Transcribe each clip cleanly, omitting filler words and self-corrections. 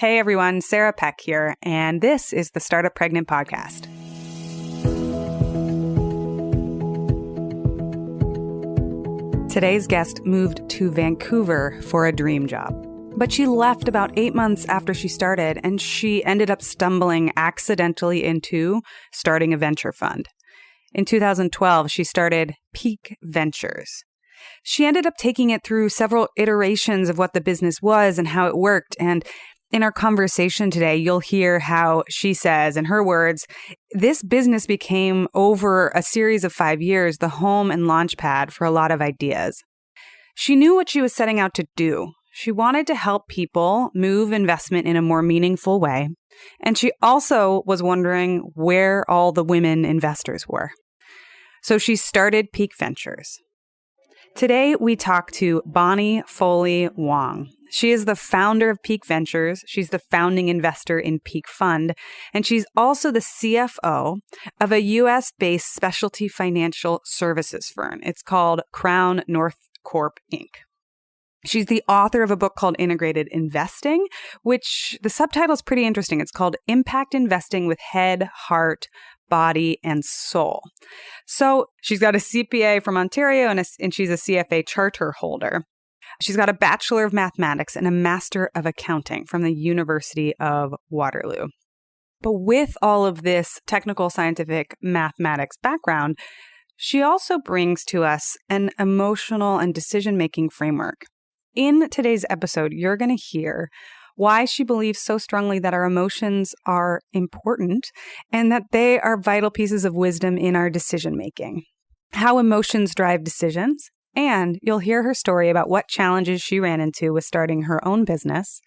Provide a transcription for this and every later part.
Hey everyone, Sarah Peck here, and this is the Startup Pregnant Podcast. Today's guest moved to Vancouver for a dream job. But she left about 8 months after she started, and she ended up stumbling accidentally into starting a venture fund. In 2012, she started Pique Ventures. She ended up taking it through several iterations of what the business was and how it worked. And in our conversation today, you'll hear how she says, in her words, this business became, over a series of 5 years, the home and launchpad for a lot of ideas. She knew what she was setting out to do. She wanted to help people move investment in a more meaningful way. And she also was wondering where all the women investors were. So she started Pique Ventures. Today, we talk to Bonnie Foley-Wong. She is the founder of Pique Ventures. She's the founding investor in Pique Fund. And she's also the CFO of a U.S.-based specialty financial services firm. It's called Crown North Corp, Inc. She's the author of a book called Integrated Investing, which the subtitle is pretty interesting. It's called Impact Investing with Head, Heart, Body, and Soul. So she's got a CPA from Ontario and she's a CFA charter holder. She's got a Bachelor of Mathematics and a Master of Accounting from the University of Waterloo. But with all of this technical scientific mathematics background, she also brings to us an emotional and decision-making framework. In today's episode, you're going to hear why she believes so strongly that our emotions are important and that they are vital pieces of wisdom in our decision-making, how emotions drive decisions, and you'll hear her story about what challenges she ran into with starting her own business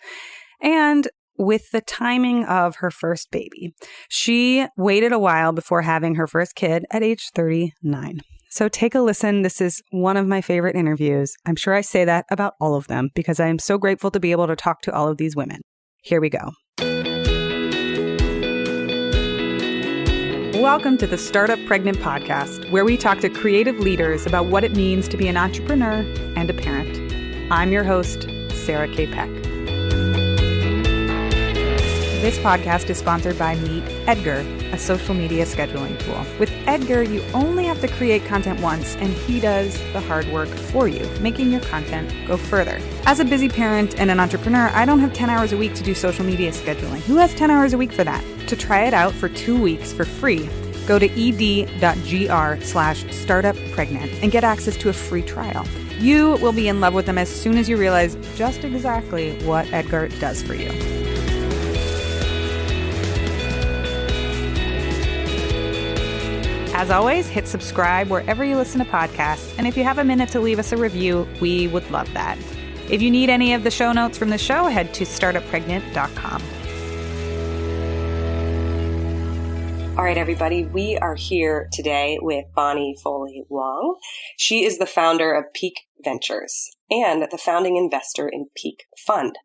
and with the timing of her first baby. She waited a while before having her first kid at age 39. So take a listen. This is one of my favorite interviews. I'm sure I say that about all of them because I am so grateful to be able to talk to all of these women. Here we go. Welcome to the Startup Pregnant Podcast, where we talk to creative leaders about what it means to be an entrepreneur and a parent. I'm your host, Sarah K. Peck. This podcast is sponsored by Meet Edgar, a social media scheduling tool. With Edgar, you only have to create content once, and he does the hard work for you, making your content go further. As a busy parent and an entrepreneur, I don't have 10 hours a week to do social media scheduling. Who has 10 hours a week for that? To try it out for 2 weeks for free, go to ed.gr/startuppregnant and get access to a free trial. You will be in love with them as soon as you realize just exactly what Edgar does for you. As always, hit subscribe wherever you listen to podcasts, and if you have a minute to leave us a review, we would love that. If you need any of the show notes from the show, head to startuppregnant.com. All right, everybody, we are here today with Bonnie Foley-Wong. She is the founder of Pique Ventures and the founding investor in Pique Fund.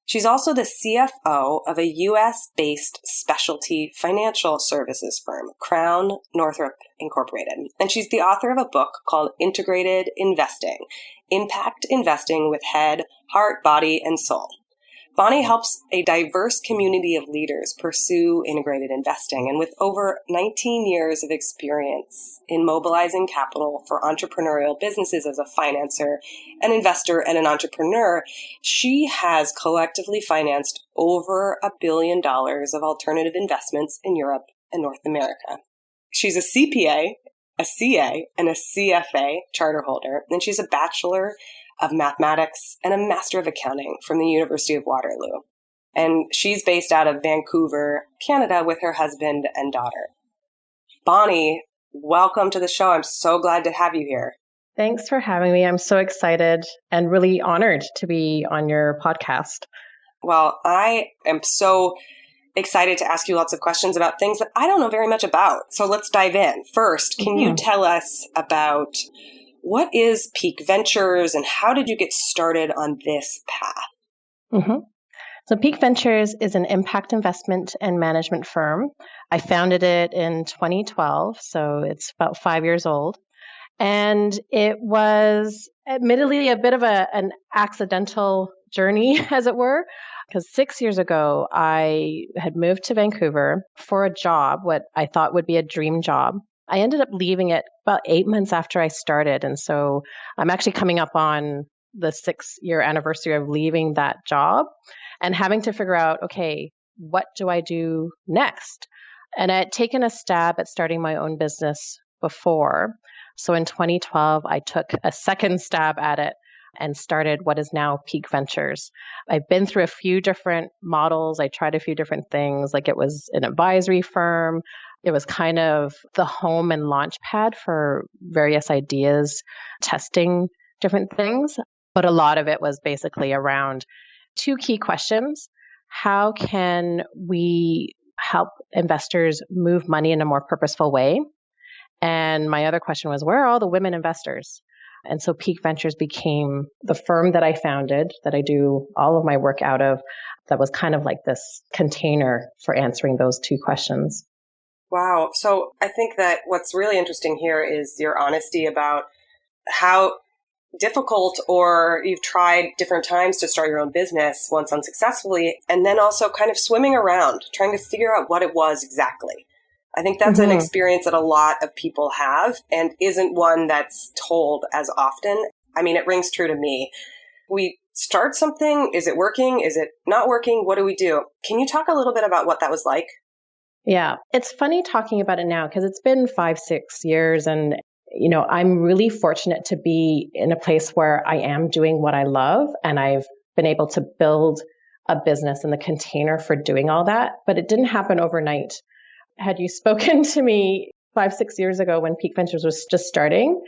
She's also the CFO of a U.S.-based specialty financial services firm, Crown Northrop Incorporated. And she's the author of a book called Integrated Investing, Impact Investing with Head, Heart, Body, and Soul. Bonnie helps a diverse community of leaders pursue integrated investing. And with over 19 years of experience in mobilizing capital for entrepreneurial businesses as a financer, an investor, and an entrepreneur, she has collectively financed over $1 billion of alternative investments in Europe and North America. She's a CPA, a CA, and a CFA charter holder, and she's a Bachelor of Mathematics and a Master of Accounting from the University of Waterloo. And she's based out of Vancouver, Canada, with her husband and daughter. Bonnie, welcome to the show. I'm so glad to have you here. Thanks for having me. I'm so excited and really honored to be on your podcast. Well, I am so excited to ask you lots of questions about things that I don't know very much about. So let's dive in. First, can you tell us about what is Pique Ventures and how did you get started on this path? So Pique Ventures is an impact investment and management firm. I founded it in 2012, so it's about 5 years old. And it was admittedly a bit of an accidental journey, as it were. Because 6 years ago, I had moved to Vancouver for a job, what I thought would be a dream job. I ended up leaving it about 8 months after I started. And so I'm actually coming up on the 6-year anniversary of leaving that job and having to figure out, okay, what do I do next? And I had taken a stab at starting my own business before. So in 2012, I took a second stab at it and started what is now Pique Ventures. I've been through a few different models. I tried a few different things, like it was an advisory firm. It was kind of the home and launch pad for various ideas, testing different things. But a lot of it was basically around two key questions. How can we help investors move money in a more purposeful way? And my other question was, where are all the women investors? And so Pique Ventures became the firm that I founded, that I do all of my work out of, that was kind of like this container for answering those two questions. Wow. So I think that what's really interesting here is your honesty about how difficult, or you've tried different times to start your own business, once unsuccessfully, and then also kind of swimming around, trying to figure out what it was exactly. I think that's an experience that a lot of people have and isn't one that's told as often. I mean, it rings true to me. We start something. Is it working? Is it not working? What do we do? Can you talk a little bit about what that was like? Yeah, it's funny talking about it now because it's been 5-6 years and I'm really fortunate to be in a place where I am doing what I love, and I've been able to build a business in the container for doing all that, but it didn't happen overnight. Had you spoken to me 5-6 years ago when Pique Ventures was just starting,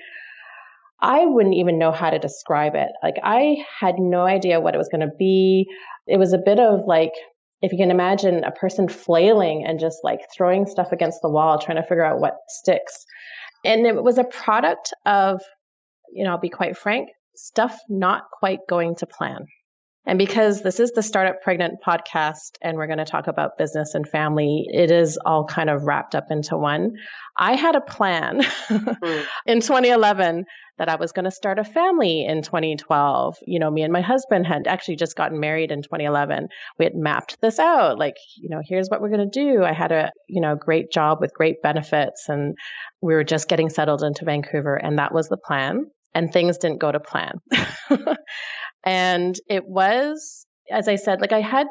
I wouldn't even know how to describe it. Like, I had no idea what it was going to be. It was a bit of like, if you can imagine a person flailing and just like throwing stuff against the wall, trying to figure out what sticks. And it was a product of, I'll be quite frank, stuff not quite going to plan. And because this is the Startup Pregnant podcast and we're going to talk about business and family, it is all kind of wrapped up into one. I had a plan in 2011 that I was going to start a family in 2012. Me and my husband had actually just gotten married in 2011. We had mapped this out, like, here's what we're going to do. I had a, great job with great benefits, and we were just getting settled into Vancouver, and that was the plan. And things didn't go to plan. And it was, as I said, like I had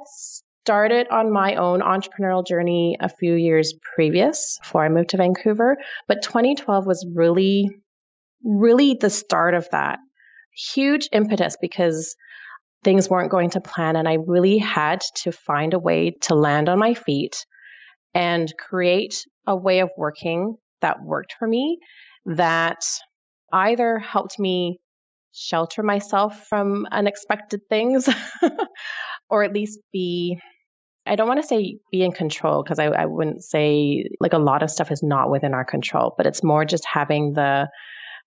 started on my own entrepreneurial journey a few years previous before I moved to Vancouver. But 2012 was really, really the start of that huge impetus because things weren't going to plan. And I really had to find a way to land on my feet and create a way of working that worked for me, that either helped me shelter myself from unexpected things or at least I don't want to say be in control, because I wouldn't say, like, a lot of stuff is not within our control, but it's more just having the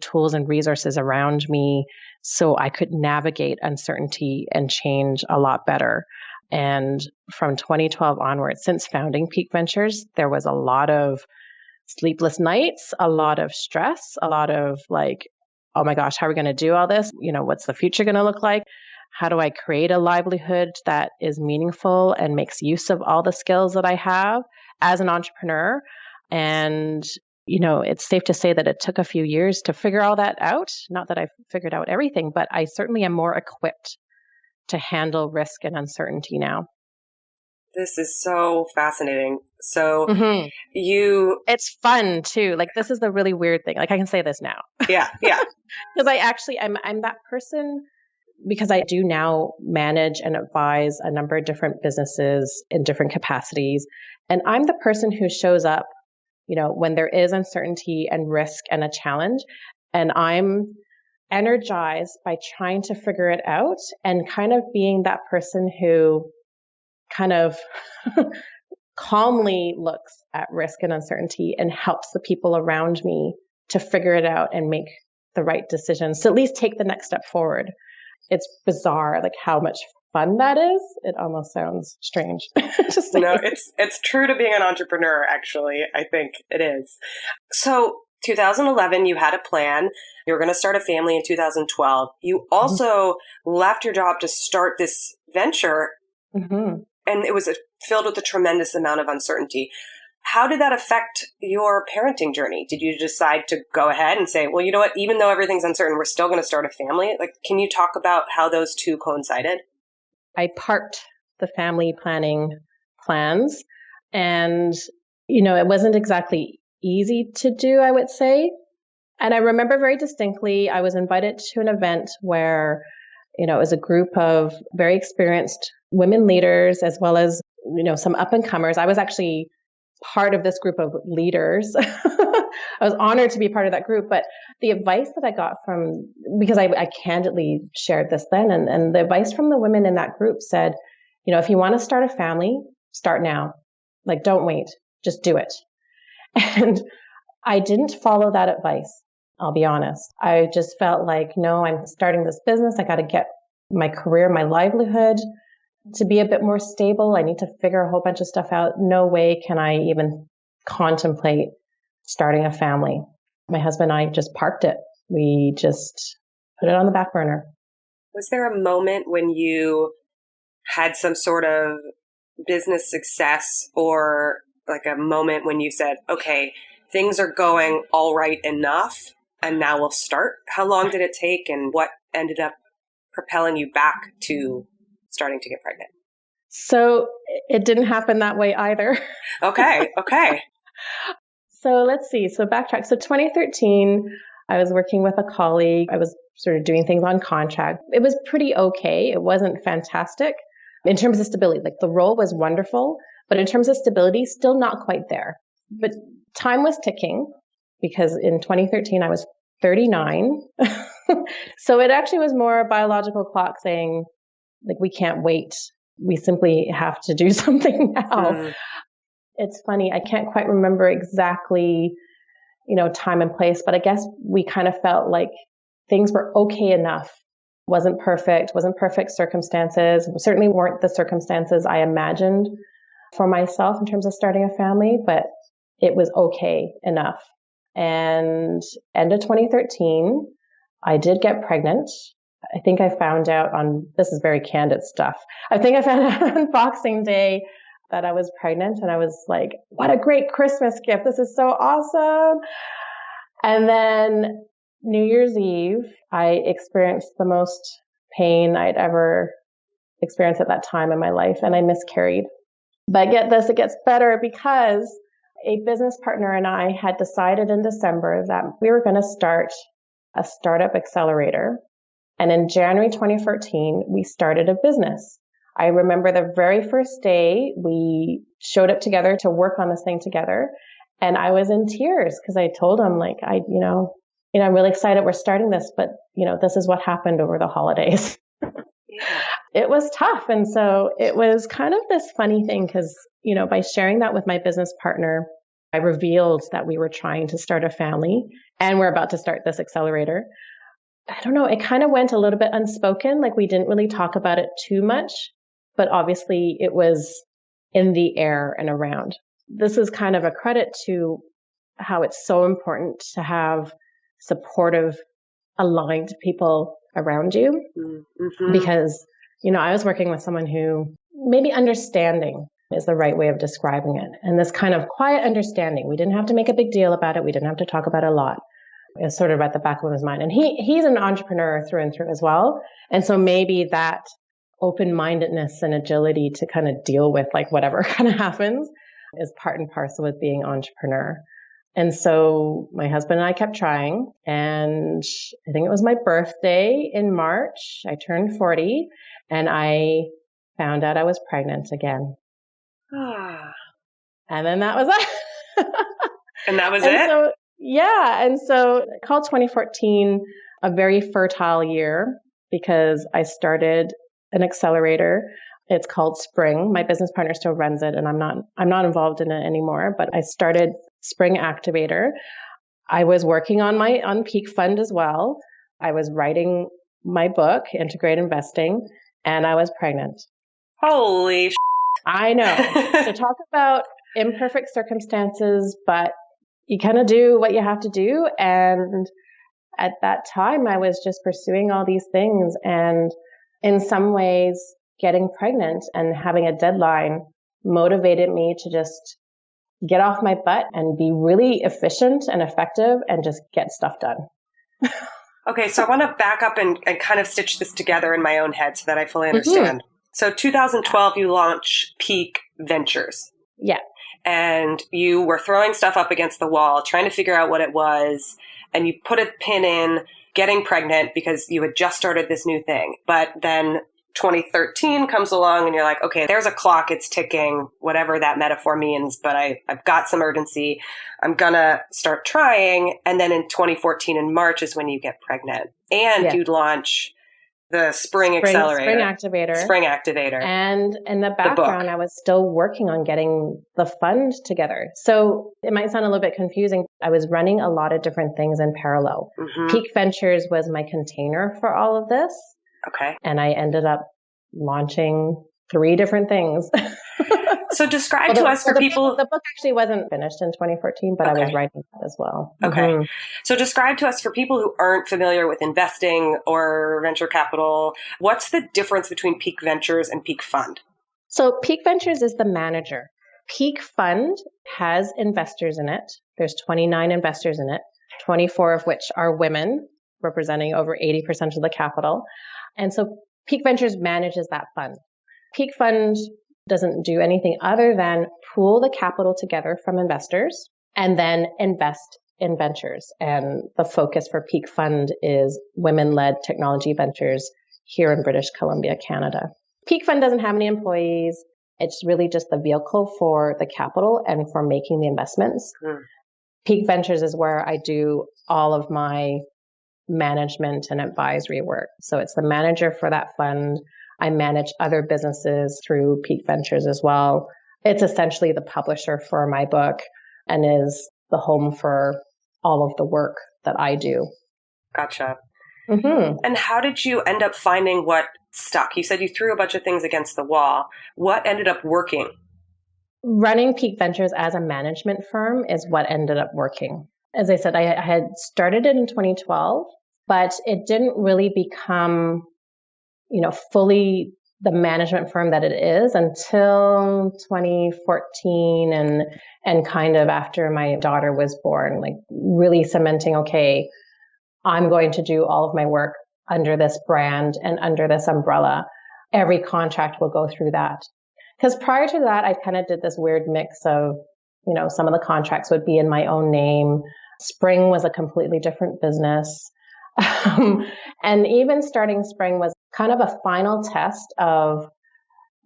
tools and resources around me so I could navigate uncertainty and change a lot better. And from 2012 onwards, since founding Pique Ventures, there was a lot of sleepless nights, a lot of stress, a lot of like, oh my gosh, how are we going to do all this? What's the future going to look like? How do I create a livelihood that is meaningful and makes use of all the skills that I have as an entrepreneur? And, it's safe to say that it took a few years to figure all that out. Not that I've figured out everything, but I certainly am more equipped to handle risk and uncertainty now. This is so fascinating. So it's fun too. Like, this is the really weird thing. Like, I can say this now. Yeah. Because I'm that person, because I do now manage and advise a number of different businesses in different capacities. And I'm the person who shows up, when there is uncertainty and risk and a challenge. And I'm energized by trying to figure it out and kind of being that person who kind of calmly looks at risk and uncertainty and helps the people around me to figure it out and make the right decisions, to at least take the next step forward. It's bizarre, like, how much fun that is. It almost sounds strange. No, it's true to being an entrepreneur, actually. I think it is. So 2011, you had a plan. You were going to start a family in 2012. You also left your job to start this venture. Mm-hmm. And it was filled with a tremendous amount of uncertainty. How did that affect your parenting journey? Did you decide to go ahead and say, well, you know what, even though everything's uncertain, we're still going to start a family? Like, can you talk about how those two coincided? I parked the family planning plans, and, it wasn't exactly easy to do, I would say. And I remember very distinctly, I was invited to an event where, it was a group of very experienced women leaders, as well as, some up and comers. I was actually part of this group of leaders. I was honored to be part of that group, but the advice that I got because I candidly shared this then, and the advice from the women in that group said, if you want to start a family, start now. Like, don't wait, just do it. And I didn't follow that advice. I'll be honest. I just felt like, no, I'm starting this business. I got to get my career, my livelihood to be a bit more stable. I need to figure a whole bunch of stuff out. No way can I even contemplate starting a family. My husband and I just parked it. We just put it on the back burner. Was there a moment when you had some sort of business success, or like a moment when you said, okay, things are going all right enough and now we'll start? How long did it take, and what ended up propelling you back to starting to get pregnant? So it didn't happen that way either. Okay. So let's see. So backtrack. So 2013, I was working with a colleague. I was sort of doing things on contract. It was pretty okay. It wasn't fantastic in terms of stability. Like, the role was wonderful, but in terms of stability, still not quite there. But time was ticking, because in 2013, I was 39. So it actually was more a biological clock saying, like, we can't wait. We simply have to do something now. It's funny. I can't quite remember exactly, time and place, but I guess we kind of felt like things were okay enough. Wasn't perfect circumstances. Certainly weren't the circumstances I imagined for myself in terms of starting a family, but it was okay enough. And end of 2013, I did get pregnant. I think I found out this is very candid stuff. I think I found out on Boxing Day that I was pregnant, and I was like, what a great Christmas gift. This is so awesome. And then New Year's Eve, I experienced the most pain I'd ever experienced at that time in my life, and I miscarried. But get this, it gets better, because a business partner and I had decided in December that we were going to start a startup accelerator. And in January 2014, we started a business. I remember the very first day we showed up together to work on this thing together. And I was in tears because I told him, like, I'm really excited we're starting this, but, this is what happened over the holidays. Yeah. It was tough. And so it was kind of this funny thing because, by sharing that with my business partner, I revealed that we were trying to start a family and we're about to start this accelerator. I don't know, it kind of went a little bit unspoken. Like, we didn't really talk about it too much, but obviously it was in the air and around. This is kind of a credit to how it's so important to have supportive, aligned people around you. Mm-hmm. Because, I was working with someone who maybe understanding is the right way of describing it. And this kind of quiet understanding. We didn't have to make a big deal about it. We didn't have to talk about it a lot. Is sort of at the back of his mind. And he's an entrepreneur through and through as well. And so maybe that open-mindedness and agility to kind of deal with like whatever kind of happens is part and parcel with being an entrepreneur. And so my husband and I kept trying. And I think it was my birthday in March. I turned 40 and I found out I was pregnant again. And then that was it. And that was it? So, yeah. And so I call 2014 a very fertile year because I started an accelerator. It's called Spring. My business partner still runs it and I'm not involved in it anymore, but I started Spring Activator. I was working on Pique Fund as well. I was writing my book, Integrate Investing, and I was pregnant. Holy I know. So talk about imperfect circumstances, but you kind of do what you have to do. And at that time, I was just pursuing all these things. And in some ways, getting pregnant and having a deadline motivated me to just get off my butt and be really efficient and effective and just get stuff done. Okay, so I want to back up and kind of stitch this together in my own head so that I fully understand. Mm-hmm. So 2012, you launched Pique Ventures. Yeah. And you were throwing stuff up against the wall, trying to figure out what it was. And you put a pin in getting pregnant because you had just started this new thing. But then 2013 comes along and you're like, okay, there's a clock, it's ticking, whatever that metaphor means, but I've got some urgency. I'm going to start trying. And then in 2014 in March is when you get pregnant. And you'd launch the Spring Accelerator. Spring Activator. And in the background, I was still working on getting the fund together. So it might sound a little bit confusing. I was running a lot of different things in parallel. Mm-hmm. Pique Ventures was my container for all of this. Okay. And I ended up launching 3 different things. So describe to us for people... The book actually wasn't finished in 2014, but I was writing that as well. Okay. Mm-hmm. So describe to us for people who aren't familiar with investing or venture capital, what's the difference between Pique Ventures and Pique Fund? So Pique Ventures is the manager. Pique Fund has investors in it. There's 29 investors in it, 24 of which are women, representing over 80% of the capital. And so Pique Ventures manages that fund. Pique Fund doesn't do anything other than pool the capital together from investors and then invest in ventures. And the focus for Pique Fund is women-led technology ventures here in British Columbia, Canada. Pique Fund doesn't have any employees. It's really just the vehicle for the capital and for making the investments. Pique Ventures is where I do all of my management and advisory work. So it's the manager for that fund. I manage other businesses through Pique Ventures as well. It's essentially the publisher for my book and is the home for all of the work that I do. Gotcha. Mm-hmm. And how did you end up finding what stuck? You said you threw a bunch of things against the wall. What ended up working? Running Pique Ventures as a management firm is what ended up working. As I said, I had started it in 2012, but it didn't really become fully the management firm that it is until 2014 and kind of after my daughter was born, like really cementing, okay, I'm going to do all of my work under this brand and under this umbrella. Every contract will go through that. Because prior to that, I kind of did this weird mix of, some of the contracts would be in my own name. Spring was a completely different business. And even starting Spring was kind of a final test of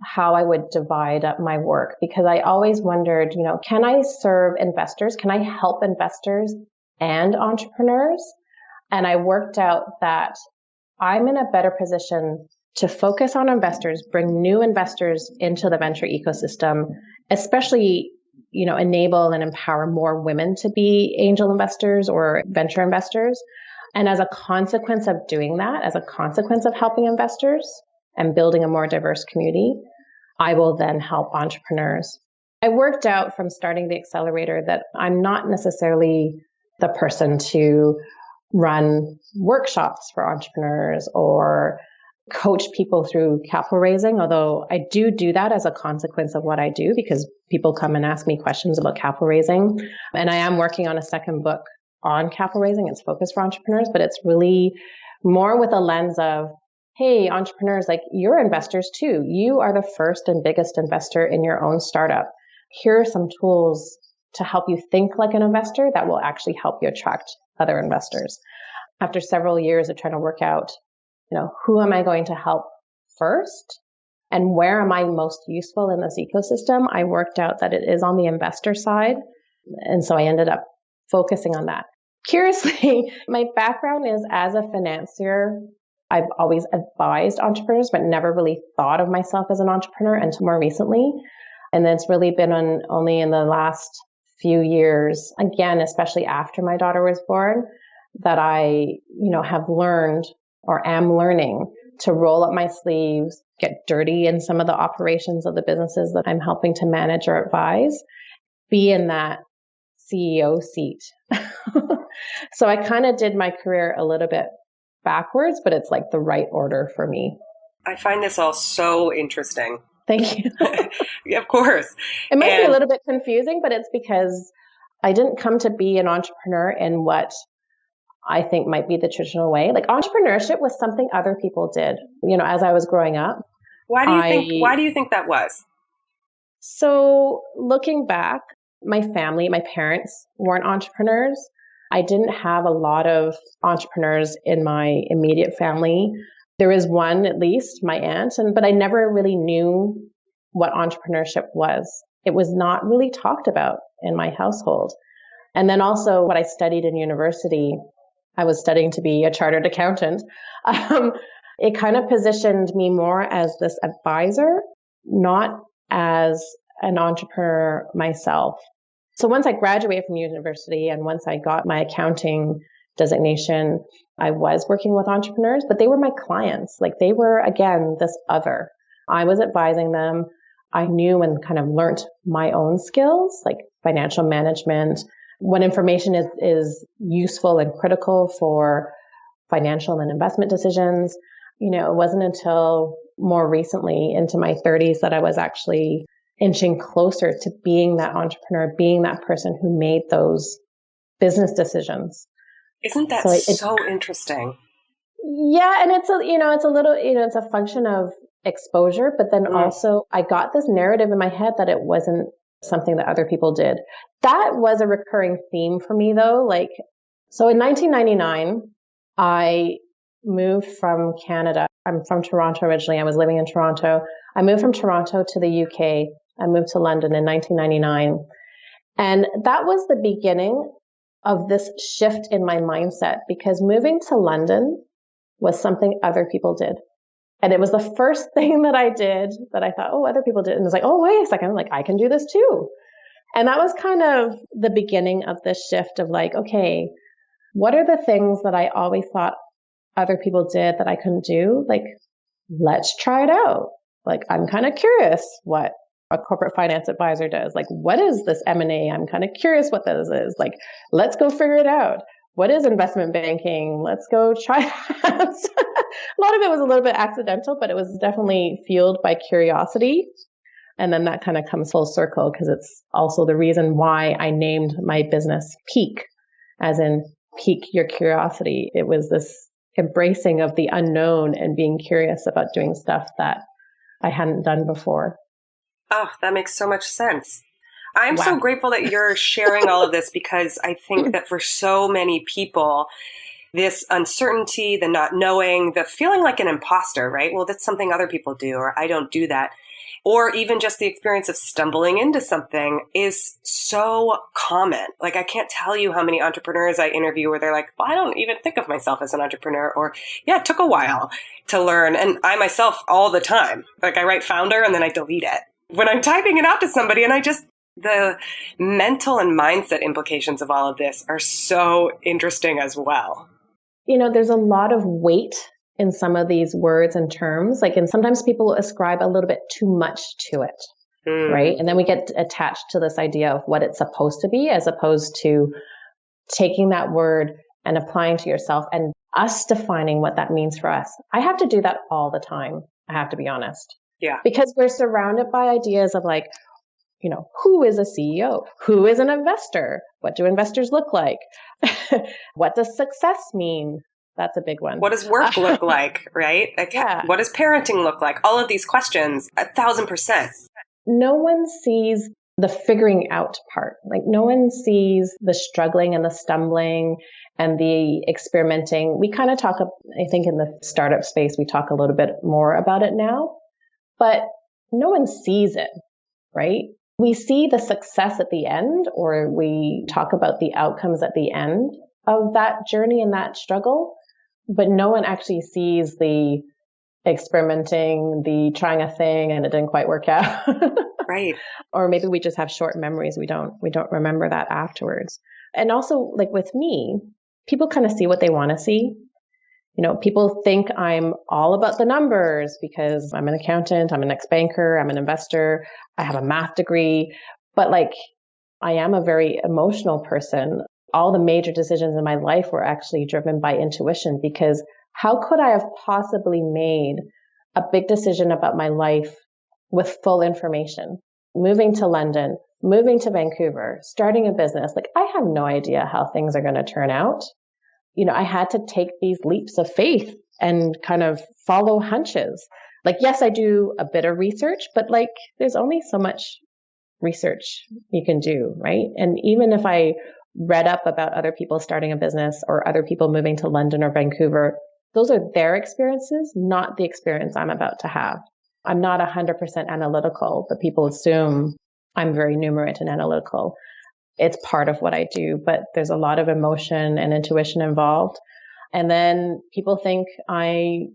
how I would divide up my work, because I always wondered, can I serve investors? Can I help investors and entrepreneurs? And I worked out that I'm in a better position to focus on investors, bring new investors into the venture ecosystem, especially, enable and empower more women to be angel investors or venture investors. And as a consequence of doing that, as a consequence of helping investors and building a more diverse community, I will then help entrepreneurs. I worked out from starting the accelerator that I'm not necessarily the person to run workshops for entrepreneurs or coach people through capital raising, although I do that as a consequence of what I do because people come and ask me questions about capital raising. And I am working on a second book on capital raising. It's focused for entrepreneurs, but it's really more with a lens of, hey, entrepreneurs, like you're investors too. You are the first and biggest investor in your own startup. Here are some tools to help you think like an investor that will actually help you attract other investors. After several years of trying to work out, who am I going to help first and where am I most useful in this ecosystem? I worked out that it is on the investor side. And so I ended up focusing on that. Curiously, my background is as a financier. I've always advised entrepreneurs, but never really thought of myself as an entrepreneur until more recently. And it's really been only in the last few years, again, especially after my daughter was born, that I, have learned or am learning to roll up my sleeves, get dirty in some of the operations of the businesses that I'm helping to manage or advise, be in that CEO seat. So I kind of did my career a little bit backwards, but it's like the right order for me. I find this all so interesting. Thank you. Yeah, of course. It might be a little bit confusing, but it's because I didn't come to be an entrepreneur in what I think might be the traditional way. Like entrepreneurship was something other people did, as I was growing up. Why do you think that was? So looking back, my family, my parents weren't entrepreneurs. I didn't have a lot of entrepreneurs in my immediate family. There is one, at least, my aunt, but I never really knew what entrepreneurship was. It was not really talked about in my household. And then also what I studied in university, I was studying to be a chartered accountant. It kind of positioned me more as this advisor, not as an entrepreneur myself. So once I graduated from university and once I got my accounting designation, I was working with entrepreneurs, but they were my clients. Like they were, again, this other. I was advising them. I knew and kind of learned my own skills, like financial management, what information is useful and critical for financial and investment decisions. It wasn't until more recently into my 30s that I was actually inching closer to being that entrepreneur, being that person who made those business decisions. Isn't that so interesting? Yeah. And it's a little, it's a function of exposure, but then also I got this narrative in my head that it wasn't something that other people did. That was a recurring theme for me though. So in 1999, I moved from Canada. I'm from Toronto originally. I was living in Toronto. I moved from Toronto to the UK. I moved to London in 1999. And that was the beginning of this shift in my mindset because moving to London was something other people did. And it was the first thing that I did that I thought, other people did. And it was like, wait a second, I can do this too. And that was kind of the beginning of this shift of okay, what are the things that I always thought other people did that I couldn't do? Let's try it out. I'm kind of curious what a corporate finance advisor does. What is this M&A? I'm kind of curious what this is. Let's go figure it out. What is investment banking? Let's go try that. A lot of it was a little bit accidental, but it was definitely fueled by curiosity. And then that kind of comes full circle because it's also the reason why I named my business Pique, as in pique your curiosity. It was this embracing of the unknown and being curious about doing stuff that I hadn't done before. Oh, that makes so much sense. I'm so grateful that you're sharing all of this because I think that for so many people, this uncertainty, the not knowing, the feeling like an imposter, right? Well, that's something other people do, or I don't do that. Or even just the experience of stumbling into something is so common. I can't tell you how many entrepreneurs I interview where they're like, well, I don't even think of myself as an entrepreneur. Or, yeah, it took a while to learn. And I myself all the time, I write founder and then I delete it. When I'm typing it out to somebody and the mental and mindset implications of all of this are so interesting as well. There's a lot of weight in some of these words and terms, and sometimes people ascribe a little bit too much to it, right? And then we get attached to this idea of what it's supposed to be, as opposed to taking that word and applying to yourself and us defining what that means for us. I have to do that all the time. I have to be honest. Yeah. Because we're surrounded by ideas of who is a CEO? Who is an investor? What do investors look like? What does success mean? That's a big one. What does work look like, right? What does parenting look like? All of these questions, 1,000%. No one sees the figuring out part. No one sees the struggling and the stumbling and the experimenting. We kind of talk, I think in the startup space, we talk a little bit more about it now, but no one sees it, right? We see the success at the end, or we talk about the outcomes at the end of that journey and that struggle, but no one actually sees the experimenting, the trying a thing and it didn't quite work out. Right. Or maybe we just have short memories. We don't remember that afterwards. And also with me, people kind of see what they want to see. People think I'm all about the numbers because I'm an accountant, I'm an ex-banker, I'm an investor, I have a math degree, but I am a very emotional person. All the major decisions in my life were actually driven by intuition, because how could I have possibly made a big decision about my life with full information, moving to London, moving to Vancouver, starting a business. Like, I have no idea how things are going to turn out. I had to take these leaps of faith and kind of follow hunches. Like, yes, I do a bit of research, but like, there's only so much research you can do, right? And even if I read up about other people starting a business or other people moving to London or Vancouver, those are their experiences, not the experience I'm about to have. I'm not 100% analytical, but people assume I'm very numerate and analytical. It's part of what I do, but there's a lot of emotion and intuition involved. And then people think I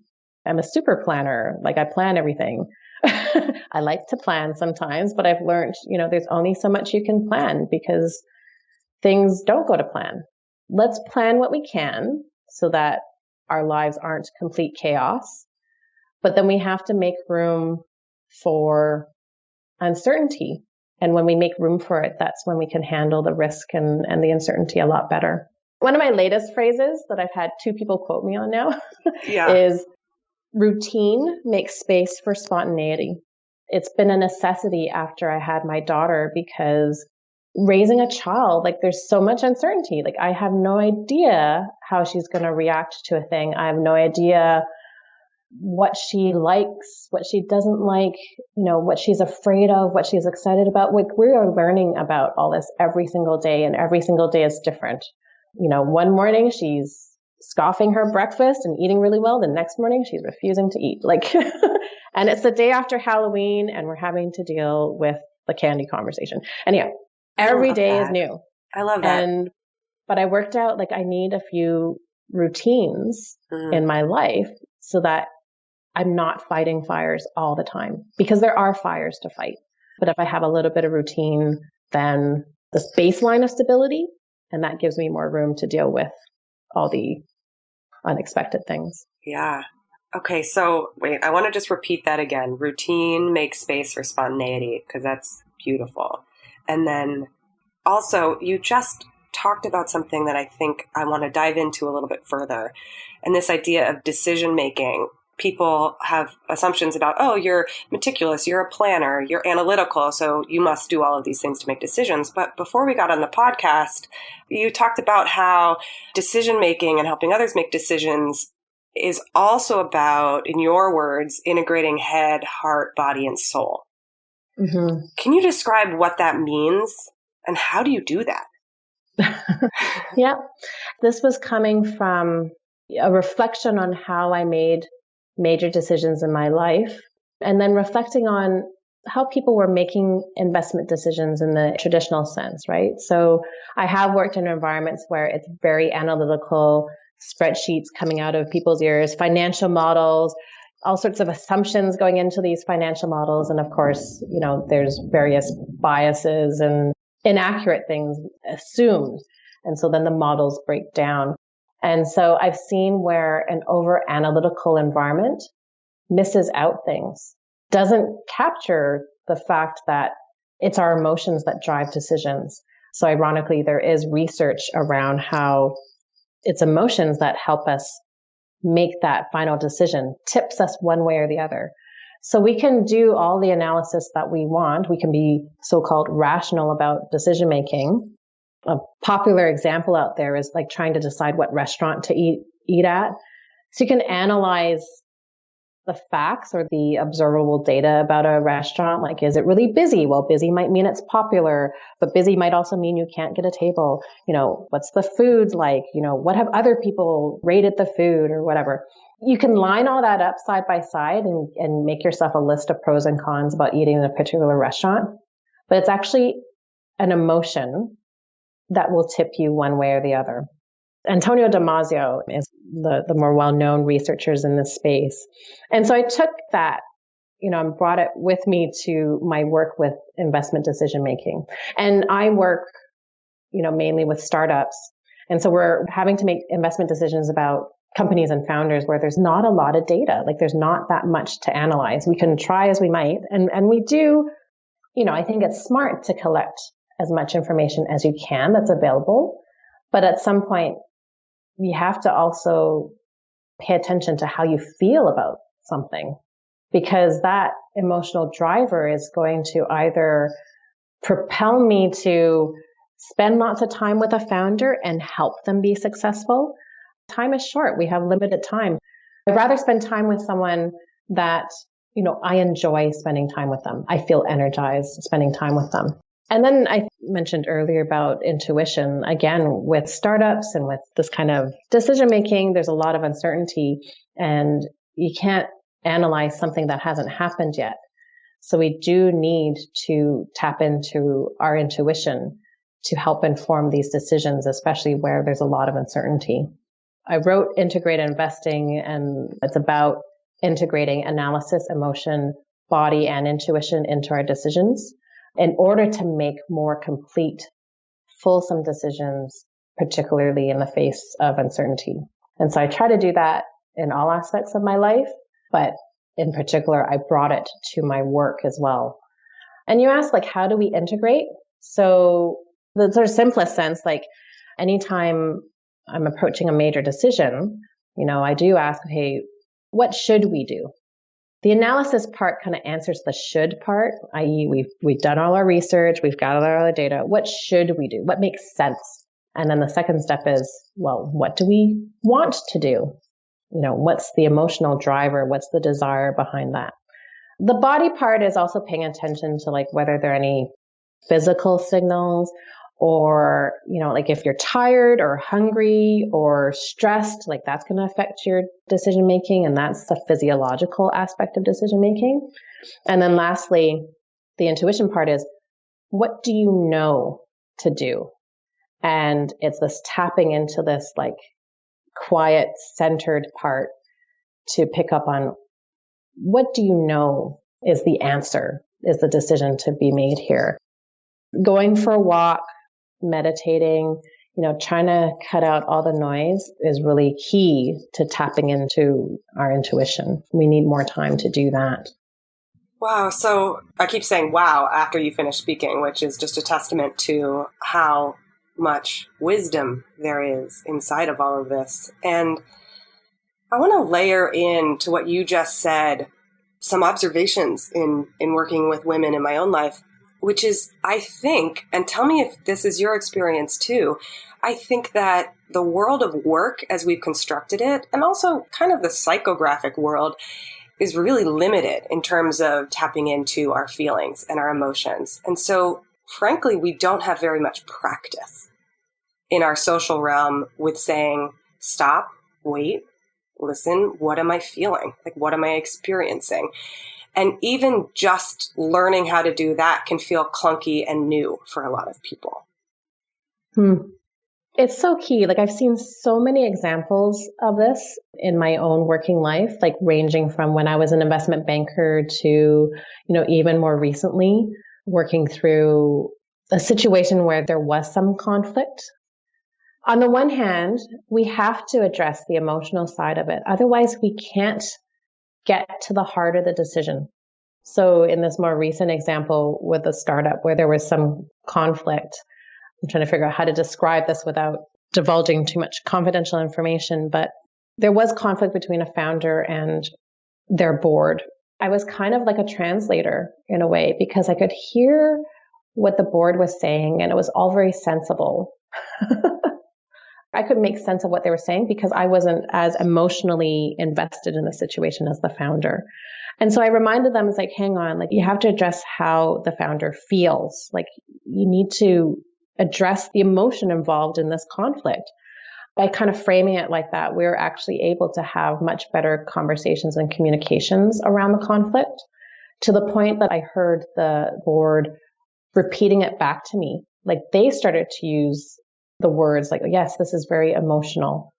am a super planner, like I plan everything. I like to plan sometimes, but I've learned, there's only so much you can plan because things don't go to plan. Let's plan what we can so that our lives aren't complete chaos. But then we have to make room for uncertainty. And when we make room for it, that's when we can handle the risk and the uncertainty a lot better. One of my latest phrases that I've had 2 people quote me on now is routine makes space for spontaneity. It's been a necessity after I had my daughter because raising a child, like there's so much uncertainty. Like I have no idea how she's going to react to a thing. I have no idea what she likes, what she doesn't like, what she's afraid of, what she's excited about. Like we are learning about all this every single day, and every single day is different. One morning she's scoffing her breakfast and eating really well. The next morning she's refusing to eat. Like, and it's the day after Halloween and we're having to deal with the candy conversation. And yeah, every day is new. I love that. But I worked out like I need a few routines in my life so that I'm not fighting fires all the time, because there are fires to fight. But if I have a little bit of routine, then this baseline of stability, and that gives me more room to deal with all the unexpected things. Yeah. Okay. So wait, I want to just repeat that again. Routine makes space for spontaneity, because that's beautiful. And then also you just talked about something that I think I want to dive into a little bit further. And this idea of decision making. People have assumptions about, oh, you're meticulous, you're a planner, you're analytical, so you must do all of these things to make decisions. But before we got on the podcast, you talked about how decision making and helping others make decisions is also about, in your words, integrating head, heart, body, and soul. Mm-hmm. Can you describe what that means and how do you do that? Yeah, this was coming from a reflection on how I made major decisions in my life, and then reflecting on how people were making investment decisions in the traditional sense, right? So I have worked in environments where it's very analytical, spreadsheets coming out of people's ears, financial models, all sorts of assumptions going into these financial models. And of course, there's various biases and inaccurate things assumed. And so then the models break down. And so I've seen where an over-analytical environment misses out things, doesn't capture the fact that it's our emotions that drive decisions. So ironically, there is research around how it's emotions that help us make that final decision, tips us one way or the other. So we can do all the analysis that we want. We can be so-called rational about decision-making. A popular example out there is like trying to decide what restaurant to eat at. So you can analyze the facts or the observable data about a restaurant. Like, is it really busy? Well, busy might mean it's popular, but busy might also mean you can't get a table. What's the food like? What have other people rated the food or whatever? You can line all that up side by side and make yourself a list of pros and cons about eating in a particular restaurant. But it's actually an emotion that will tip you one way or the other. Antonio Damasio is the more well-known researchers in this space. And so I took that, and brought it with me to my work with investment decision-making. And I work, mainly with startups. And so we're having to make investment decisions about companies and founders where there's not a lot of data. Like there's not that much to analyze. We can try as we might. And we do, I think it's smart to collect as much information as you can that's available. But at some point, you have to also pay attention to how you feel about something. because that emotional driver is going to either propel me to spend lots of time with a founder and help them be successful. Time is short. We have limited time. I'd rather spend time with someone that, I enjoy spending time with them. I feel energized spending time with them. And then I mentioned earlier about intuition. Again, with startups and with this kind of decision making, there's a lot of uncertainty and you can't analyze something that hasn't happened yet. So we do need to tap into our intuition to help inform these decisions, especially where there's a lot of uncertainty. I wrote Integrated Investing, and it's about integrating analysis, emotion, body, and intuition into our decisions in order to make more complete, fulsome decisions, particularly in the face of uncertainty. And so I try to do that in all aspects of my life, but in particular, I brought it to my work as well. And you asked, how do we integrate? So the sort of simplest sense, anytime I'm approaching a major decision, I do ask, hey, what should we do? The analysis part kind of answers the should part, i.e. we've done all our research, we've gathered all the data. What should we do? What makes sense? And then the second step is, well, what do we want to do? What's the emotional driver? What's the desire behind that? The body part is also paying attention to whether there are any physical signals or, if you're tired or hungry or stressed, that's going to affect your decision making. And that's the physiological aspect of decision making. And then lastly, the intuition part is, what do you know to do? And it's this tapping into this quiet, centered part to pick up on what do you know is the answer, is the decision to be made here. Going for a walk, meditating, trying to cut out all the noise is really key to tapping into our intuition. We need more time to do that. Wow. So I keep saying wow after you finish speaking, which is just a testament to how much wisdom there is inside of all of this. And I want to layer in to what you just said, some observations in working with women in my own life, which is, I think, and tell me if this is your experience too, I think that the world of work as we've constructed it, and also kind of the psychographic world, is really limited in terms of tapping into our feelings and our emotions. And so, frankly, we don't have very much practice in our social realm with saying, stop, wait, listen, what am I feeling? What am I experiencing? And even just learning how to do that can feel clunky and new for a lot of people. It's so key. I've seen so many examples of this in my own working life, ranging from when I was an investment banker to, even more recently, working through a situation where there was some conflict. On the one hand, we have to address the emotional side of it. Otherwise, we can't get to the heart of the decision. So in this more recent example with a startup where there was some conflict, I'm trying to figure out how to describe this without divulging too much confidential information, but there was conflict between a founder and their board. I was kind of like a translator in a way because I could hear what the board was saying and it was all very sensible. I could make sense of what they were saying because I wasn't as emotionally invested in the situation as the founder. And so I reminded them, hang on, you have to address how the founder feels. You need to address the emotion involved in this conflict. By kind of framing it like that, we were actually able to have much better conversations and communications around the conflict to the point that I heard the board repeating it back to me. They started to use the words yes, this is very emotional.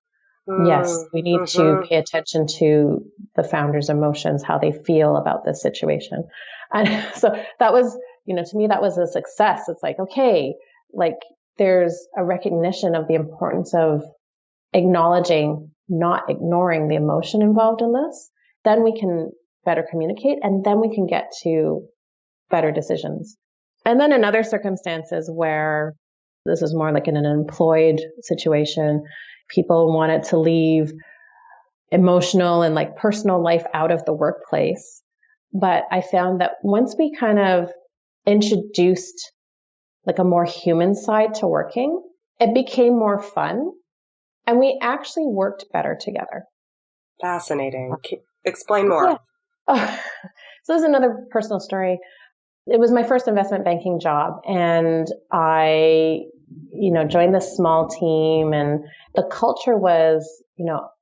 Yes, we need to pay attention to the founder's emotions, how they feel about this situation. And so that was, to me, that was a success. It's okay, there's a recognition of the importance of acknowledging, not ignoring the emotion involved in this. Then we can better communicate and then we can get to better decisions. And then in other circumstances where this is more in an employed situation, people wanted to leave emotional and personal life out of the workplace. But I found that once we kind of introduced like a more human side to working, it became more fun and we actually worked better together. Fascinating. Explain more. Yeah. Oh, so this is another personal story. It was my first investment banking job and I, joined this small team and the culture was,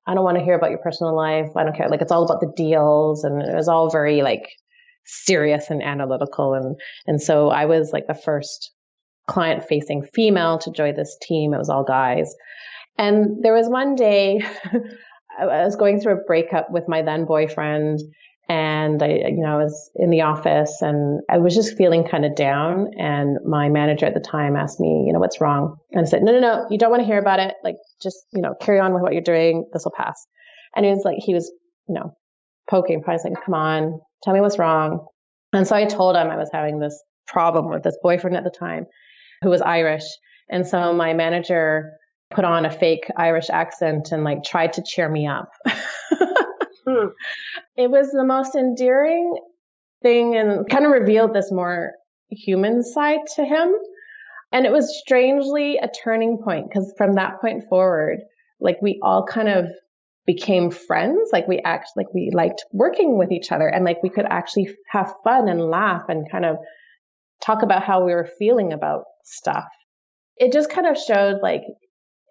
I don't want to hear about your personal life. I don't care. Like it's all about the deals and it was all very like serious and analytical. And so I was like the first client facing female to join this team. It was all guys. And there was one day I was going through a breakup with my then boyfriend and I was in the office and I was just feeling kind of down. And my manager at the time asked me, what's wrong? And I said, no, you don't want to hear about it. Like, just, carry on with what you're doing. This will pass. And he was, poking, probably saying, come on, tell me what's wrong. And so I told him I was having this problem with this boyfriend at the time who was Irish. And so my manager put on a fake Irish accent and like tried to cheer me up. It was the most endearing thing and kind of revealed this more human side to him. And it was strangely a turning point because from that point forward, like we all kind of became friends. Like we liked working with each other and like we could actually have fun and laugh and kind of talk about how we were feeling about stuff. It just kind of showed like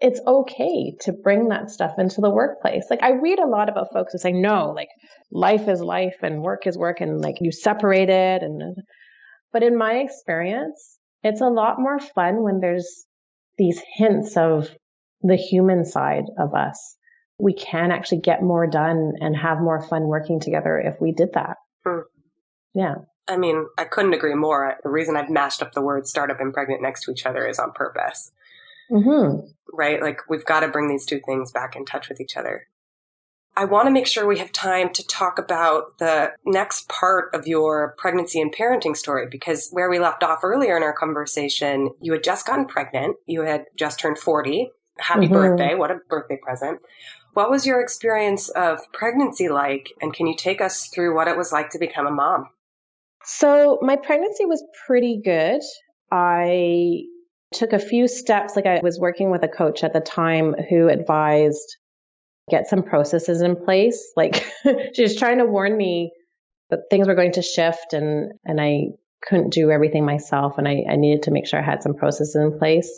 it's okay to bring that stuff into the workplace. Like I read a lot about folks who say, no, like life is life and work is work and like you separate it. But in my experience, it's a lot more fun when there's these hints of the human side of us. We can actually get more done and have more fun working together if we did that. Yeah. I mean, I couldn't agree more. The reason I've mashed up the words startup and pregnant next to each other is on purpose. Mm-hmm. Right? Like we've got to bring these two things back in touch with each other. I want to make sure we have time to talk about the next part of your pregnancy and parenting story, because where we left off earlier in our conversation, you had just gotten pregnant. You had just turned 40. Happy birthday. What a birthday present. What was your experience of pregnancy like? And can you take us through what it was like to become a mom? So my pregnancy was pretty good. I took a few steps. Like I was working with a coach at the time who advised get some processes in place. Like she was trying to warn me that things were going to shift and I couldn't do everything myself. And I needed to make sure I had some processes in place.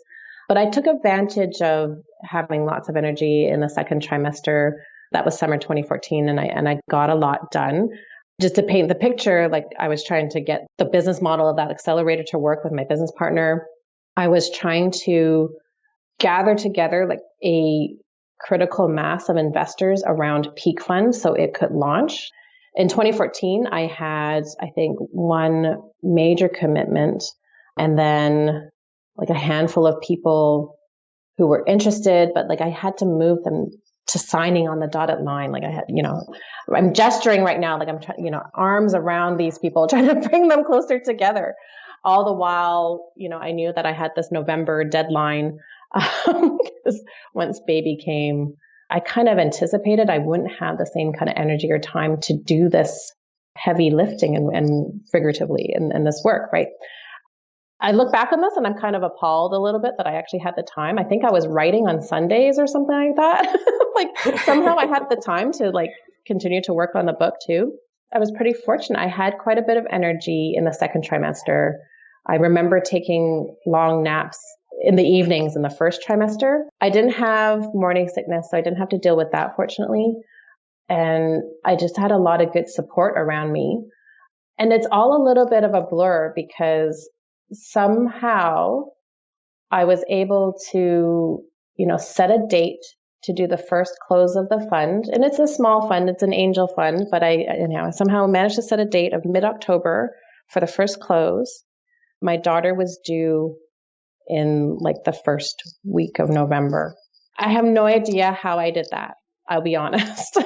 But I took advantage of having lots of energy in the second trimester. That was summer 2014. And I got a lot done. Just to paint the picture, like I was trying to get the business model of that accelerator to work with my business partner. I was trying to gather together like a critical mass of investors around Pique Fund so it could launch. In 2014, I had, I think, one major commitment and then like a handful of people who were interested, but like I had to move them to signing on the dotted line. Like I had, I'm gesturing right now, like I'm trying, arms around these people, trying to bring them closer together. All the while, I knew that I had this November deadline because once baby came, I kind of anticipated I wouldn't have the same kind of energy or time to do this heavy lifting and figuratively in this work, right? I look back on this and I'm kind of appalled a little bit that I actually had the time. I think I was writing on Sundays or something like that. Like somehow I had the time to like continue to work on the book too. I was pretty fortunate. I had quite a bit of energy in the second trimester. I remember taking long naps in the evenings in the first trimester. I didn't have morning sickness, so I didn't have to deal with that, fortunately. And I just had a lot of good support around me. And it's all a little bit of a blur because somehow I was able to, set a date to do the first close of the fund. And it's a small fund. It's an angel fund, but I somehow managed to set a date of mid-October for the first close. My daughter was due in like the first week of November. I have no idea how I did that. I'll be honest.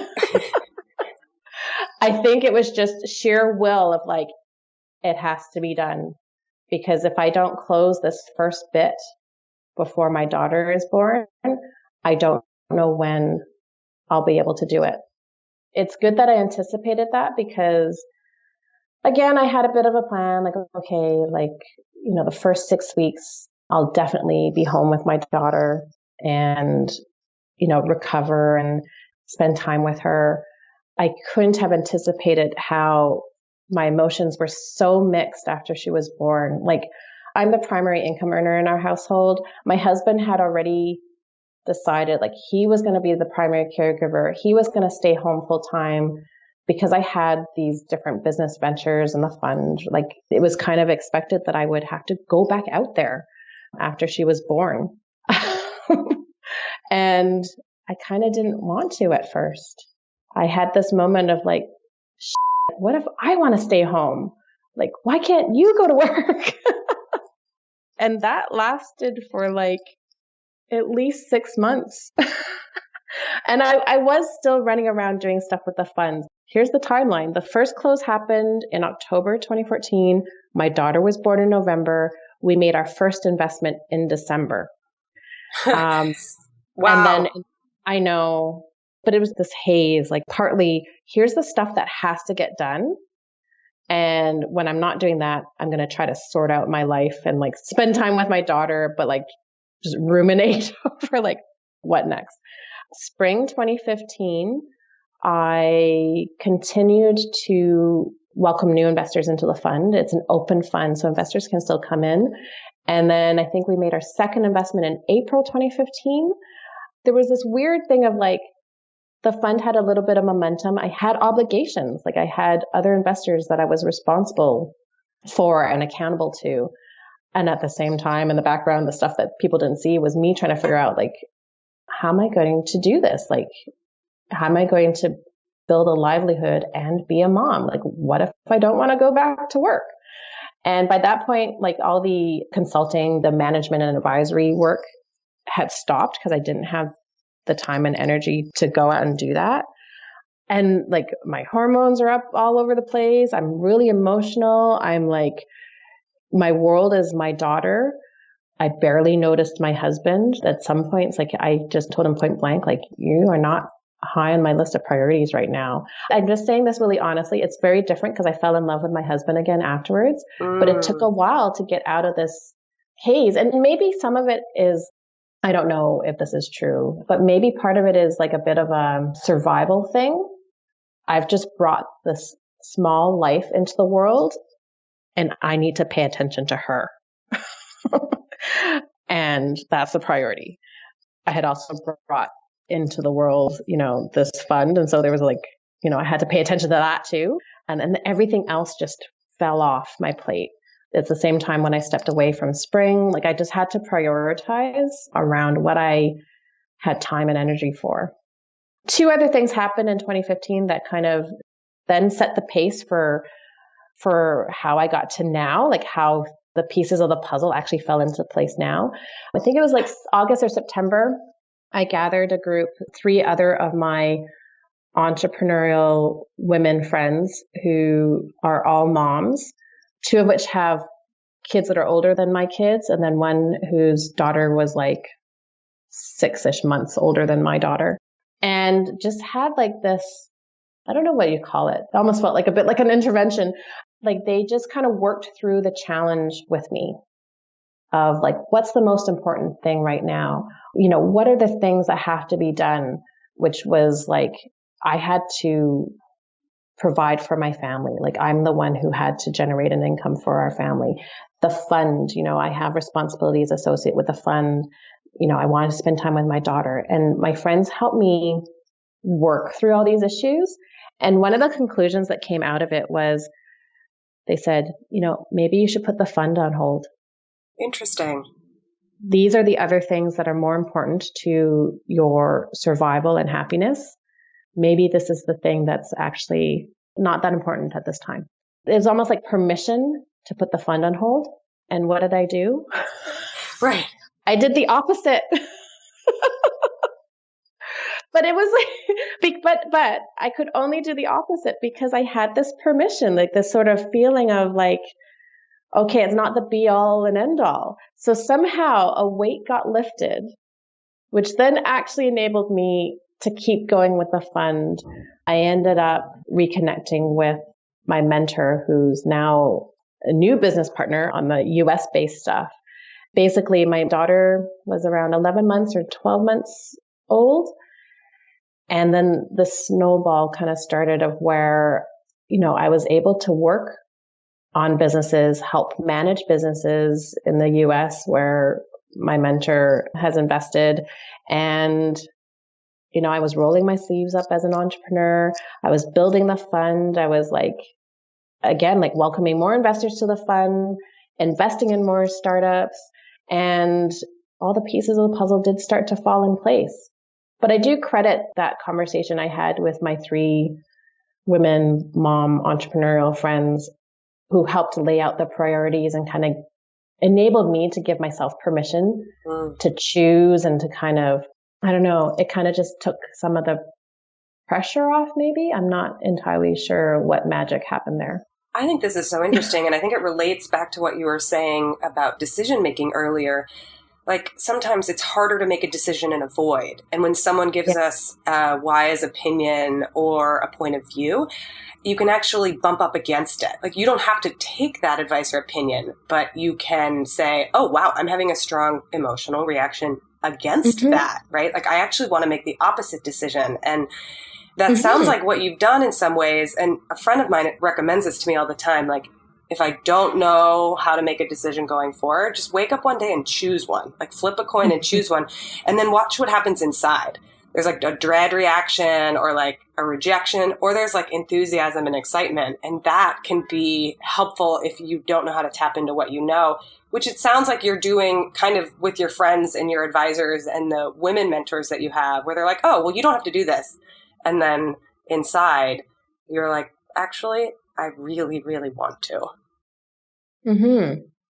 I think it was just sheer will of like, it has to be done. Because if I don't close this first bit before my daughter is born, I don't know when I'll be able to do it. It's good that I anticipated that because again, I had a bit of a plan, like, okay, like, the first 6 weeks, I'll definitely be home with my daughter and, recover and spend time with her. I couldn't have anticipated how my emotions were so mixed after she was born. Like, I'm the primary income earner in our household. My husband had already decided like he was going to be the primary caregiver. He was going to stay home full time because I had these different business ventures in the fund. Like, it was kind of expected that I would have to go back out there after she was born. And I kind of didn't want to at first. I had this moment of like, what if I want to stay home? Like, why can't you go to work? And that lasted for like at least 6 months. And I was still running around doing stuff with the fund. Here's the timeline. The first close happened in October 2014. My daughter was born in November. We made our first investment in December. Wow. And then I know, but it was this haze, like partly here's the stuff that has to get done. And when I'm not doing that, I'm going to try to sort out my life and like spend time with my daughter, but like just ruminate over like what next. Spring 2015, I continued to welcome new investors into the fund. It's an open fund, so investors can still come in. And then I think we made our second investment in April 2015. There was this weird thing of like, the fund had a little bit of momentum. I had obligations. Like, I had other investors that I was responsible for and accountable to. And at the same time, in the background, the stuff that people didn't see was me trying to figure out, like, how am I going to do this? Like, how am I going to build a livelihood and be a mom? Like, what if I don't want to go back to work? And by that point, like, all the consulting, the management and advisory work had stopped because I didn't have the time and energy to go out and do that. And like, my hormones are up all over the place. I'm really emotional. I'm like, my world is my daughter. I barely noticed my husband at some points. Like, I just told him point blank, like, you are not high on my list of priorities right now. I'm just saying this really honestly. It's very different because I fell in love with my husband again afterwards, but it took a while to get out of this haze. And maybe some of it is, I don't know if this is true, but maybe part of it is like a bit of a survival thing. I've just brought this small life into the world and I need to pay attention to her. And that's the priority. I had also brought into the world, this fund. And so there was like, I had to pay attention to that too. And then everything else just fell off my plate. It's the same time when I stepped away from Spring, like I just had to prioritize around what I had time and energy for. Two other things happened in 2015 that kind of then set the pace for how I got to now, like how the pieces of the puzzle actually fell into place now. I think it was like August or September. I gathered a group, 3 other of my entrepreneurial women friends who are all moms, 2 of which have kids that are older than my kids, and then one whose daughter was like 6-ish months older than my daughter. And just had like this, I don't know what you call it. It almost felt like a bit like an intervention. Like, they just kind of worked through the challenge with me of like, what's the most important thing right now? What are the things that have to be done? Which was like, I had to provide for my family. Like, I'm the one who had to generate an income for our family. The fund, I have responsibilities associated with the fund. I wanted to spend time with my daughter, and my friends helped me work through all these issues. And one of the conclusions that came out of it was, they said, maybe you should put the fund on hold. Interesting. These are the other things that are more important to your survival and happiness. Maybe this is the thing that's actually not that important at this time. It was almost like permission to put the fund on hold. And what did I do? Right. I did the opposite. But it was like, but I could only do the opposite because I had this permission, like this sort of feeling of like, okay, it's not the be all and end all. So somehow a weight got lifted, which then actually enabled me to keep going with the fund. I ended up reconnecting with my mentor, who's now a new business partner on the US based stuff. Basically, my daughter was around 11 months or 12 months old. And then the snowball kind of started of where, I was able to work on businesses, help manage businesses in the US where my mentor has invested. And, I was rolling my sleeves up as an entrepreneur. I was building the fund. I was welcoming more investors to the fund, investing in more startups, and all the pieces of the puzzle did start to fall in place. But I do credit that conversation I had with my 3 women mom entrepreneurial friends who helped lay out the priorities and kind of enabled me to give myself permission to choose and to kind of, I don't know, it kind of just took some of the pressure off maybe. I'm not entirely sure what magic happened there. I think this is so interesting, and I think it relates back to what you were saying about decision-making earlier. Like, sometimes it's harder to make a decision in a void. And when someone gives us a wise opinion or a point of view, you can actually bump up against it. Like, you don't have to take that advice or opinion, but you can say, oh, wow, I'm having a strong emotional reaction against that, right? Like, I actually want to make the opposite decision. And that sounds like what you've done in some ways. And a friend of mine recommends this to me all the time. Like, if I don't know how to make a decision going forward, just wake up one day and choose one. Like, flip a coin and choose one, and then watch what happens inside. There's like a dread reaction or like a rejection, or there's like enthusiasm and excitement. And that can be helpful if you don't know how to tap into what you know, which it sounds like you're doing kind of with your friends and your advisors and the women mentors that you have, where they're like, oh, well, you don't have to do this. And then inside, you're like, actually, I really, really want to.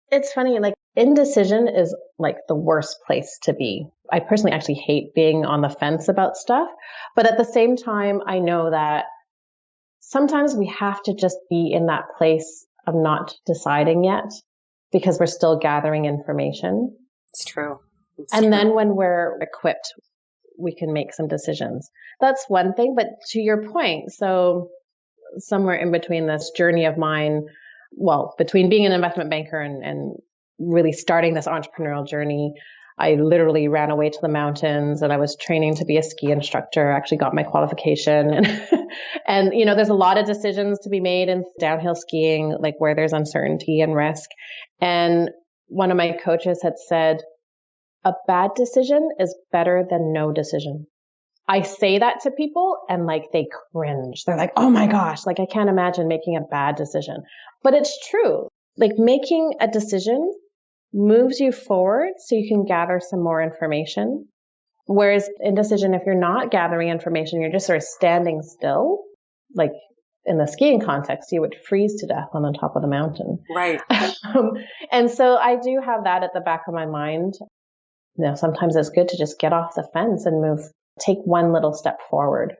It's funny, like, indecision is like the worst place to be. I personally actually hate being on the fence about stuff. But at the same time, I know that sometimes we have to just be in that place of not deciding yet because we're still gathering information. It's true. Then when we're equipped, we can make some decisions. That's one thing. But to your point, so somewhere in between this journey of mine, well, between being an investment banker and really starting this entrepreneurial journey, I literally ran away to the mountains and I was training to be a ski instructor, actually got my qualification. And there's a lot of decisions to be made in downhill skiing, like where there's uncertainty and risk. And one of my coaches had said, a bad decision is better than no decision. I say that to people and like they cringe. They're like, oh my gosh, like I can't imagine making a bad decision. But it's true. Like, making a decision moves you forward so you can gather some more information. Whereas indecision, if you're not gathering information, you're just sort of standing still. Like in the skiing context, you would freeze to death on the top of the mountain. Right. And so I do have that at the back of my mind. Sometimes it's good to just get off the fence and take one little step forward.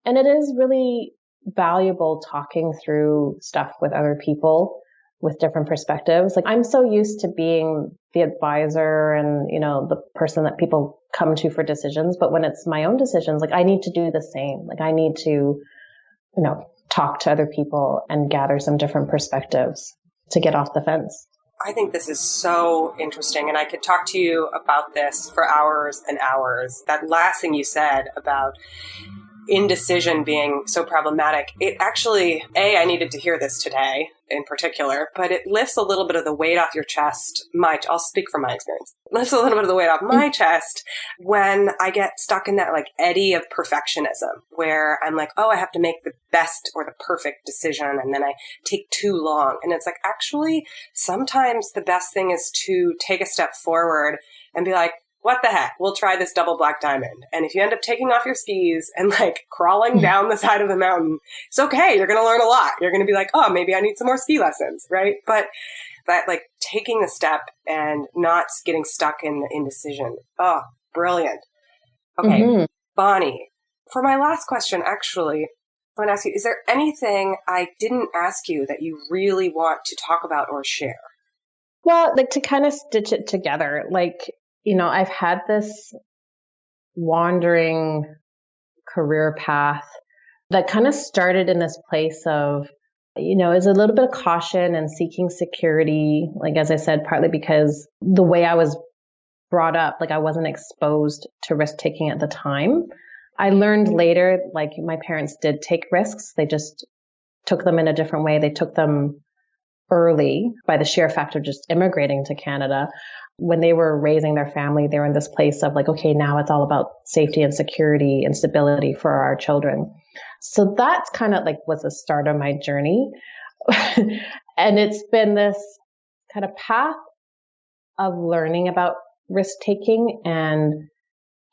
And it is really valuable talking through stuff with other people with different perspectives. Like, I'm so used to being the advisor and, the person that people come to for decisions. But when it's my own decisions, like, I need to do the same. Like, I need to, talk to other people and gather some different perspectives to get off the fence. I think this is so interesting, and I could talk to you about this for hours and hours. That last thing you said about indecision being so problematic, it actually, I needed to hear this today in particular, but it lifts a little bit of the weight off your chest. I'll speak from my experience. It lifts a little bit of the weight off my chest when I get stuck in that like eddy of perfectionism where I'm like, oh, I have to make the best or the perfect decision. And then I take too long. And it's like, actually, sometimes the best thing is to take a step forward and be like, what the heck? We'll try this double black diamond. And if you end up taking off your skis and like crawling down the side of the mountain, it's okay. You're going to learn a lot. You're going to be like, oh, maybe I need some more ski lessons, right? But that like taking the step and not getting stuck in the indecision. Oh, brilliant. Okay, Bonnie, for my last question, actually, I want to ask you, is there anything I didn't ask you that you really want to talk about or share? Well, like, to kind of stitch it together, like, I've had this wandering career path that kind of started in this place of is a little bit of caution and seeking security. Like, as I said, partly because the way I was brought up, like I wasn't exposed to risk taking at the time. I learned later, like my parents did take risks. They just took them in a different way. They took them early by the sheer fact of just immigrating to Canada. When they were raising their family, they were in this place of like, okay, now it's all about safety and security and stability for our children. So that's kind of like was the start of my journey. And it's been this kind of path of learning about risk taking and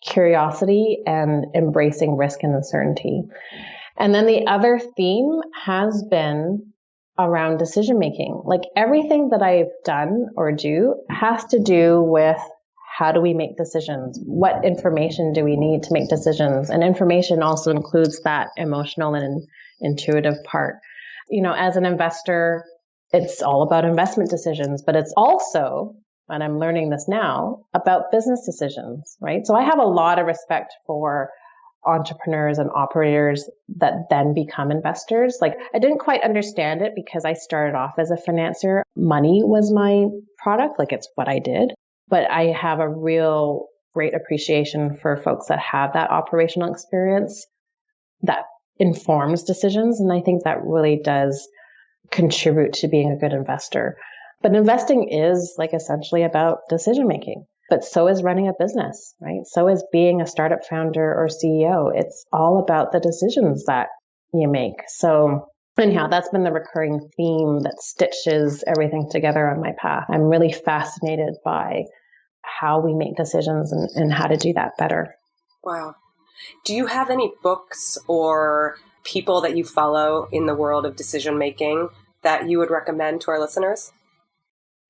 curiosity and embracing risk and uncertainty. And then the other theme has been around decision making. Like everything that I've done or do has to do with how do we make decisions? What information do we need to make decisions? And information also includes that emotional and intuitive part. As an investor, it's all about investment decisions, but it's also, and I'm learning this now, about business decisions, right? So I have a lot of respect for entrepreneurs and operators that then become investors. Like I didn't quite understand it because I started off as a financier. Money was my product, like it's what I did. But I have a real great appreciation for folks that have that operational experience that informs decisions. And I think that really does contribute to being a good investor. But investing is like essentially about decision making. But so is running a business, right? So is being a startup founder or CEO. It's all about the decisions that you make. So anyhow, that's been the recurring theme that stitches everything together on my path. I'm really fascinated by how we make decisions and how to do that better. Wow. Do you have any books or people that you follow in the world of decision making that you would recommend to our listeners?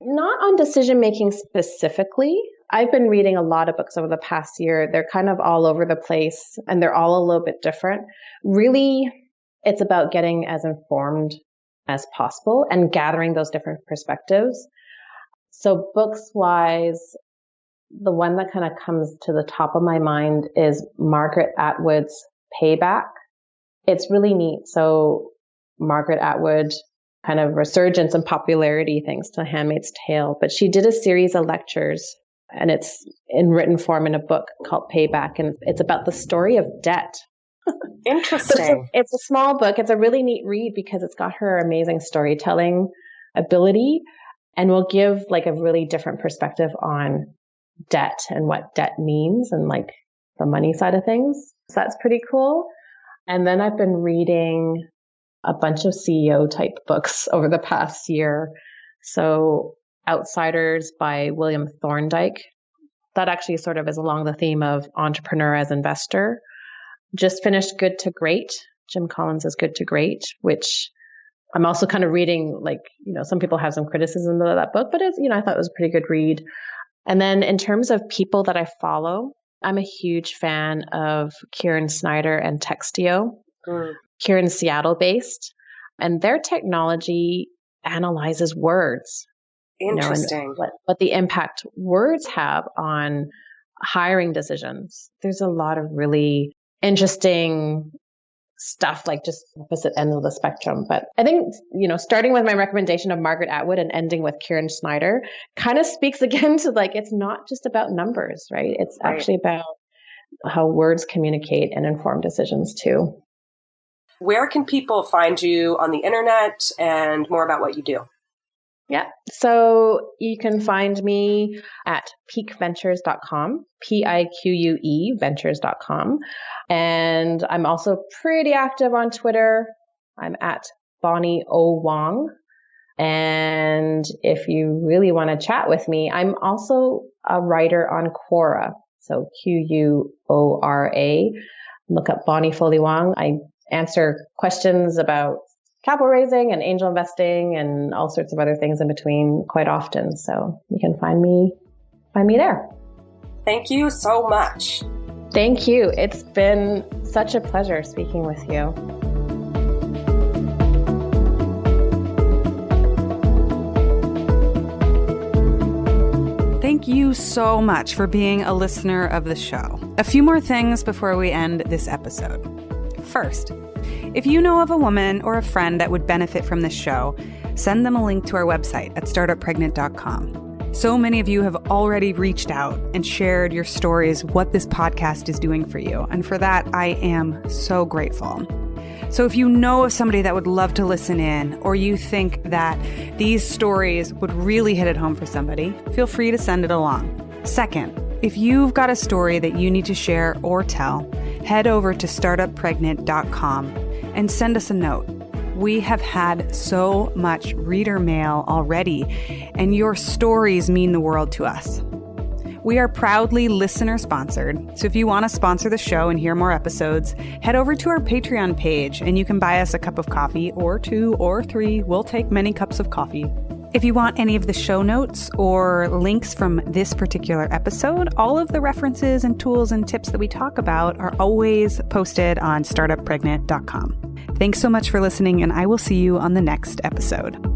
Not on decision making specifically. I've been reading a lot of books over the past year. They're kind of all over the place and they're all a little bit different. Really, it's about getting as informed as possible and gathering those different perspectives. So books wise, the one that kind of comes to the top of my mind is Margaret Atwood's Payback. It's really neat. So Margaret Atwood, kind of resurgence and popularity thanks to Handmaid's Tale, but she did a series of lectures and it's in written form in a book called Payback. And it's about the story of debt. Interesting. It's a small book. It's a really neat read because it's got her amazing storytelling ability and will give like a really different perspective on debt and what debt means and like the money side of things. So that's pretty cool. And then I've been reading a bunch of CEO type books over the past year. So Outsiders by William Thorndike. That actually sort of is along the theme of entrepreneur as investor. Just finished Good to Great. Jim Collins' Good to Great, which I'm also kind of reading, like, some people have some criticism of that book, but it's, I thought it was a pretty good read. And then in terms of people that I follow, I'm a huge fan of Kieran Snyder and Textio. Kieran's Seattle based, and their technology analyzes words. Interesting. What the impact words have on hiring decisions. There's a lot of really interesting stuff, like just opposite ends of the spectrum. But I think, starting with my recommendation of Margaret Atwood and ending with Kieran Snyder kind of speaks again to like, it's not just about numbers, right? It's actually about how words communicate and inform decisions too. Where can people find you on the internet and more about what you do? Yeah. So you can find me at piqueventures.com, Pique ventures.com. And I'm also pretty active on Twitter. I'm at Bonnie O. Wong. And if you really want to chat with me, I'm also a writer on Quora. So Quora. Look up Bonnie Foley-Wong. I answer questions about capital raising and angel investing and all sorts of other things in between quite often. So you can find me there. Thank you so much. Thank you. It's been such a pleasure speaking with you. Thank you so much for being a listener of the show. A few more things before we end this episode. First, If you know of a woman or a friend that would benefit from this show, send them a link to our website at startuppregnant.com. So many of you have already reached out and shared your stories, what this podcast is doing for you. And for that, I am so grateful. So if you know of somebody that would love to listen in, or you think that these stories would really hit it home for somebody, feel free to send it along. Second, if you've got a story that you need to share or tell, head over to startuppregnant.com and send us a note. We have had so much reader mail already, and your stories mean the world to us. We are proudly listener-sponsored, so if you want to sponsor the show and hear more episodes, head over to our Patreon page, and you can buy us a cup of coffee, or 2 or 3. We'll take many cups of coffee. If you want any of the show notes or links from this particular episode, all of the references and tools and tips that we talk about are always posted on startuppregnant.com. Thanks so much for listening, and I will see you on the next episode.